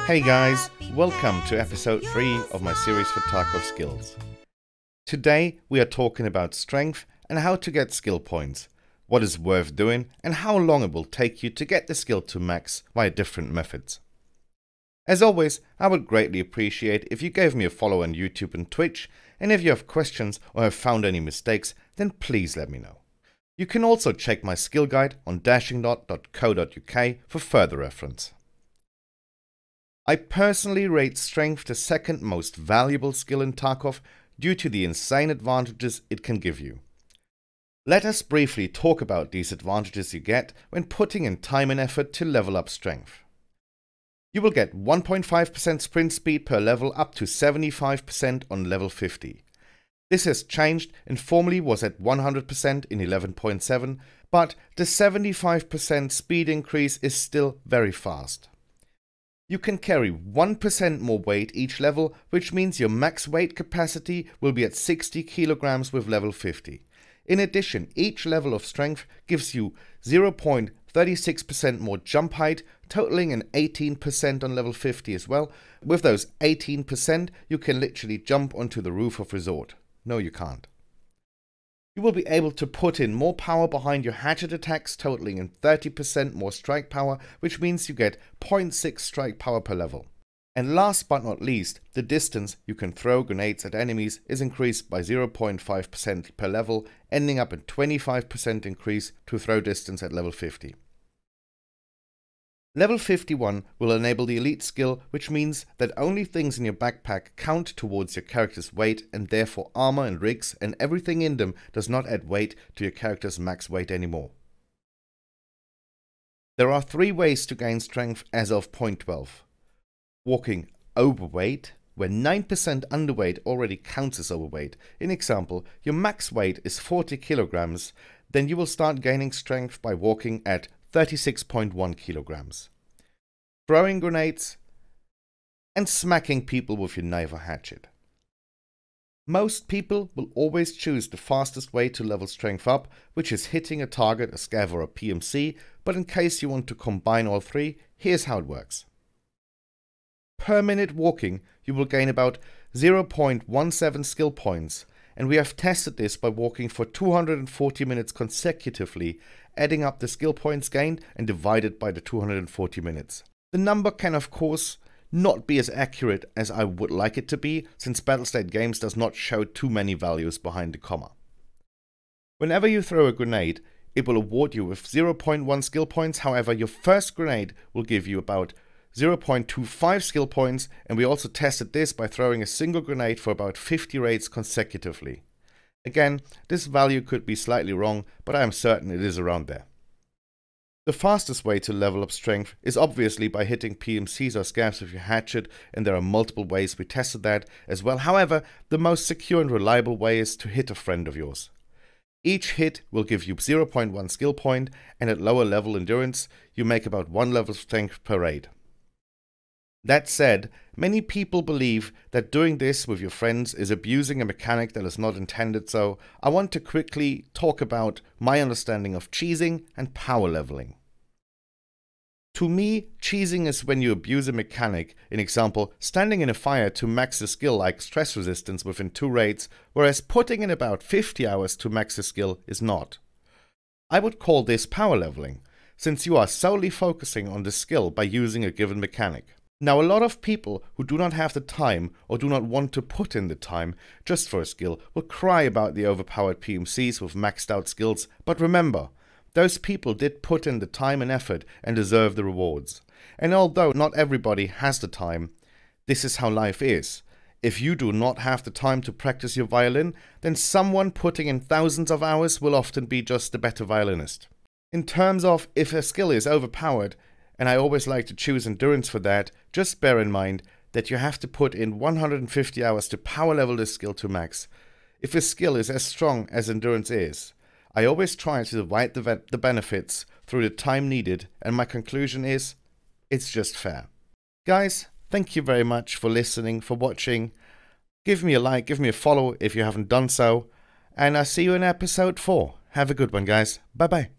Hey guys, welcome to episode 3 of my series for Tarkov Skills. Today we are talking about strength and how to get skill points, what is worth doing and how long it will take you to get the skill to max via different methods. As always, I would greatly appreciate if you gave me a follow on YouTube and Twitch, and if you have questions or have found any mistakes, then please let me know. You can also check my skill guide on dashingnot.co.uk for further reference. I personally rate strength the second most valuable skill in Tarkov due to the insane advantages it can give you. Let us briefly talk about these advantages you get when putting in time and effort to level up strength. You will get 1.5% sprint speed per level up to 75% on level 50. This has changed and formerly was at 100% in 11.7, but the 75% speed increase is still very fast. You can carry 1% more weight each level, which means your max weight capacity will be at 60 kilograms with level 50. In addition, each level of strength gives you 0.36% more jump height, totaling an 18% on level 50 as well. With those 18%, you can literally jump onto the roof of Resort. No, you can't. You will be able to put in more power behind your hatchet attacks, totaling in 30% more strike power, which means you get 0.6 strike power per level. And last but not least, the distance you can throw grenades at enemies is increased by 0.5% per level, ending up at 25% increase to throw distance at level 50. Level 51 will enable the elite skill, which means that only things in your backpack count towards your character's weight, and therefore armor and rigs and everything in them does not add weight to your character's max weight anymore. There are 3 ways to gain strength as of point 12. Walking overweight, where 9% underweight already counts as overweight. In example, your max weight is 40 kilograms, then you will start gaining strength by walking at 36.1 kilograms. Throwing grenades and smacking people with your knife or hatchet. Most people will always choose the fastest way to level strength up, which is hitting a target, a scav or a PMC, but in case you want to combine all 3, here's how it works. Per minute walking, you will gain about 0.17 skill points, and we have tested this by walking for 240 minutes consecutively, adding up the skill points gained and divided by the 240 minutes. The number can of course not be as accurate as I would like it to be, since Battlestate Games does not show too many values behind the comma. Whenever you throw a grenade, it will award you with 0.1 skill points. However, your first grenade will give you about 0.25 skill points, and we also tested this by throwing a single grenade for about 50 raids consecutively. Again, this value could be slightly wrong, but I am certain it is around there. The fastest way to level up strength is obviously by hitting PMCs or scavs with your hatchet, and there are multiple ways we tested that as well. However, the most secure and reliable way is to hit a friend of yours. Each hit will give you 0.1 skill point, and at lower level endurance, you make about 1 level of strength per raid. That said, many people believe that doing this with your friends is abusing a mechanic that is not intended, so I want to quickly talk about my understanding of cheesing and power leveling. To me, cheesing is when you abuse a mechanic, in example, standing in a fire to max a skill like stress resistance within 2 raids, whereas putting in about 50 hours to max a skill is not. I would call this power leveling, since you are solely focusing on the skill by using a given mechanic. Now, a lot of people who do not have the time or do not want to put in the time just for a skill will cry about the overpowered PMCs with maxed out skills, but remember, those people did put in the time and effort and deserve the rewards. And although not everybody has the time, this is how life is. If you do not have the time to practice your violin, then someone putting in thousands of hours will often be just a better violinist. In terms of if a skill is overpowered, and I always like to choose endurance for that, just bear in mind that you have to put in 150 hours to power level this skill to max. If a skill is as strong as endurance is, I always try to divide the benefits through the time needed, and my conclusion is, it's just fair. Guys, thank you very much for listening, for watching. Give me a like, give me a follow if you haven't done so, and I'll see you in episode 4. Have a good one, guys. Bye bye.